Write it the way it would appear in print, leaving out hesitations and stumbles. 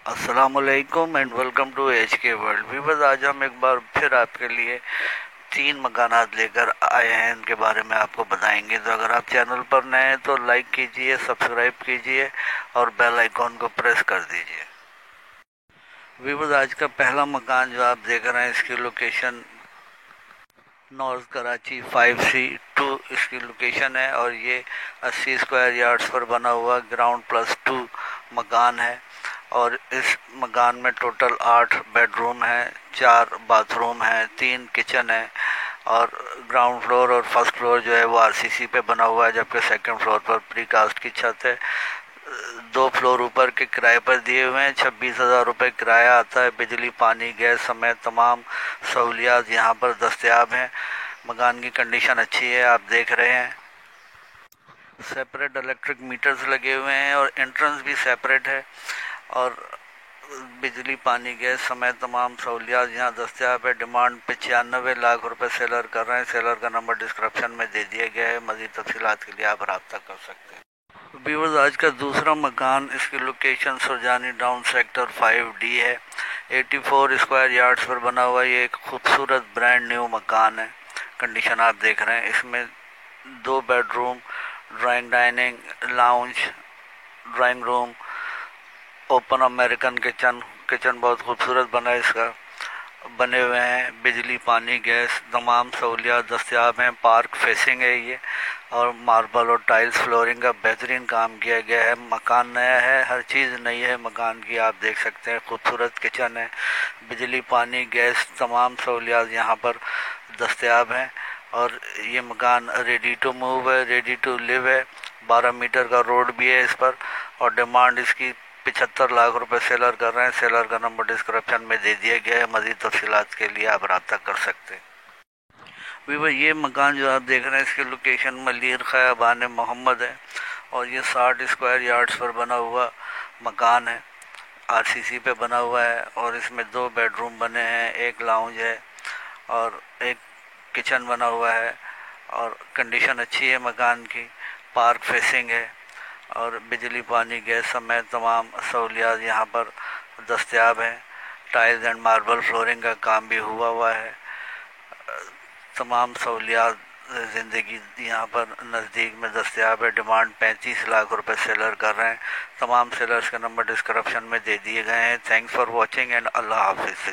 अस्सलामुअलैकुम and welcome to H के world viewers. आज हम एक बार फिर आपके लिए 3 मकानात लेकर आए हैं, इनके बारे में आपको बताएंगे। तो अगर आप चैनल पर नए हैं तो लाइक कीजिए, सब्सक्राइब कीजिए और बेल आइकॉन को प्रेस कर दीजिए। व्यूअर्स, आज का पहला मकान जो आप देख रहे हैं, इसकी लोकेशन नॉर्थ कराची 5C2 इसकी लोकेशन है और ये 80 स्क्वायर यार्ड्स पर बना हुआ ग्राउंड+2 मकान है। और इस मकान में टोटल 8 बेडरूम हैं, 4 बाथरूम हैं, 3 किचन है। और ग्राउंड फ्लोर और फर्स्ट फ्लोर जो है वो आरसीसी पे बना हुआ है, जबकि सेकंड फ्लोर पर प्रीकास्ट की छत है। 2 फ्लोर ऊपर के किराए पर दिए हुए हैं। 26,000 रुपये किराया आता है। बिजली, पानी, गैस समेत तमाम सहूलियात यहाँ पर दस्तयाब हैं। मकान की कंडीशन अच्छी है, आप देख रहे हैं। सेपरेट इलेक्ट्रिक मीटर्स लगे हुए हैं और एंट्रेंस भी सेपरेट है। और बिजली, पानी, गैस समेत तमाम सहूलियात यहाँ दस्तयाब है। डिमांड 95 लाख रुपए सेलर कर रहे हैं। सेलर का नंबर डिस्क्रिप्शन में दे दिया गया है। मज़ीद तफसीलात के लिए आप रब्ता कर सकते हैं। व्यूअर्स, आज का दूसरा मकान, इसकी location Surjani town sector 5D है। 84 स्क्वायर यार्ड्स पर बना हुआ ये एक खूबसूरत ब्रांड न्यू मकान है। कंडीशन आप देख रहे हैं। इसमें 2 bedroom, drawing, dining, lounge, drawing room, open American kitchen. Kitchen बहुत खूबसूरत बना है इसका, बने हुए हैं। बिजली, पानी, गैस तमाम सहूलियात दस्तयाब हैं। पार्क फेसिंग है ये और मार्बल और टाइल्स फ्लोरिंग का बेहतरीन काम किया गया है। मकान नया है, हर चीज़ नई है मकान की, आप देख सकते हैं। खूबसूरत किचन है। बिजली, पानी, गैस तमाम सहूलियात यहाँ पर दस्तयाब हैं। और ये मकान रेडी टू मूव है, रेडी टू लिव है। 12 मीटर का रोड भी है इस पर। और डिमांड इसकी 75 लाख रुपए सेलर कर रहे हैं। सेलर का नंबर डिस्क्रिप्शन में दे दिया गया है। मज़ीद तफसीलात के लिए आप रब्ता कर सकते हैं। वीवर, ये मकान जो आप देख रहे हैं, इसकी लोकेशन मलिर खयाबान मोहम्मद है और ये 60 स्क्वायर यार्ड्स पर बना हुआ मकान है। आरसीसी पे बना हुआ है और इसमें 2 बेडरूम बने हैं, 1 लाउंज है और 1 किचन बना हुआ है। और कंडीशन अच्छी है मकान की। पार्क फेसिंग है और बिजली, पानी, गैस समेत तमाम सहूलियात यहाँ पर दस्तयाब हैं। टाइल्स एंड मार्बल फ्लोरिंग का काम भी हुआ है। तमाम सहूलियात ज़िंदगी यहाँ पर नज़दीक में दस्तयाब है। डिमांड 35 लाख रुपए सेलर कर रहे हैं। तमाम सेलर्स का नंबर डिस्क्रिप्शन में दे दिए गए हैं। थैंक्स फॉर वॉचिंग एंड अल्लाह हाफिज़।